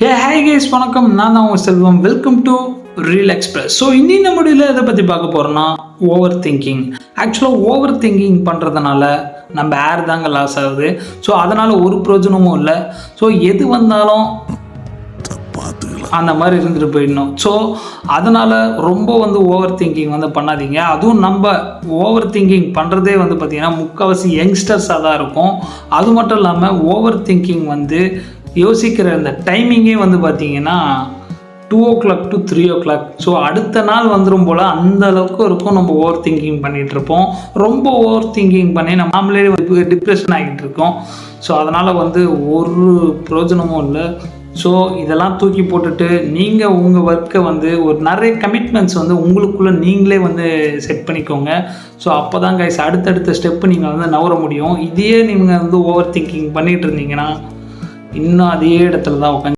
Hi guys, வணக்கம். நான் தான் உங்கள் Selvam. Welcome to Real Express. So இன்னும் நம்ம வீடியோவில் எதை பற்றி பார்க்க போகிறோன்னா ஓவர் திங்கிங். ஆக்சுவலாக ஓவர் திங்கிங் பண்ணுறதுனால நம்ம ஏர் தாங்க லாஸ் ஆகுது. ஸோ அதனால் ஒரு பிரயோஜனமும் இல்லை. ஸோ எது வந்தாலும் அந்த மாதிரி இருந்துட்டு போயிடணும். ஸோ அதனால் ரொம்ப ஓவர் திங்கிங் பண்ணாதீங்க. அதுவும் நம்ம ஓவர் திங்கிங் பண்ணுறதே பார்த்திங்கன்னா முக்கால்வாசி யங்ஸ்டர்ஸாக தான் இருக்கும். அது மட்டும் இல்லாமல் ஓவர் திங்கிங் யோசிக்கிற அந்த டைமிங்கே பார்த்திங்கன்னா 2 o'clock to 3 o'clock. ஸோ அடுத்த நாள் வந்துடும் போல் அந்த அளவுக்கு இருக்கும். நம்ம ஓவர் திங்கிங் பண்ணிகிட்ருப்போம். ரொம்ப ஓவர் திங்கிங் பண்ணி நாமளே டிப்ரெஷன் ஆகிட்டு இருக்கோம். ஸோ அதனால் ஒரு பிரயோஜனமும் இல்லை. ஸோ இதெல்லாம் தூக்கி போட்டுட்டு நீங்கள் உங்கள் ஒர்க்கை ஒரு நிறைய கமிட்மெண்ட்ஸ் உங்களுக்குள்ளே நீங்களே செட் பண்ணிக்கோங்க. ஸோ அப்போ தான் கைஸ் அடுத்தடுத்த ஸ்டெப்பு நீங்கள் நவர முடியும். இதையே நீங்கள் ஓவர் திங்கிங் பண்ணிகிட்டு இருந்தீங்கன்னா இன்னும் அதே இடத்துல தான் உட்காந்து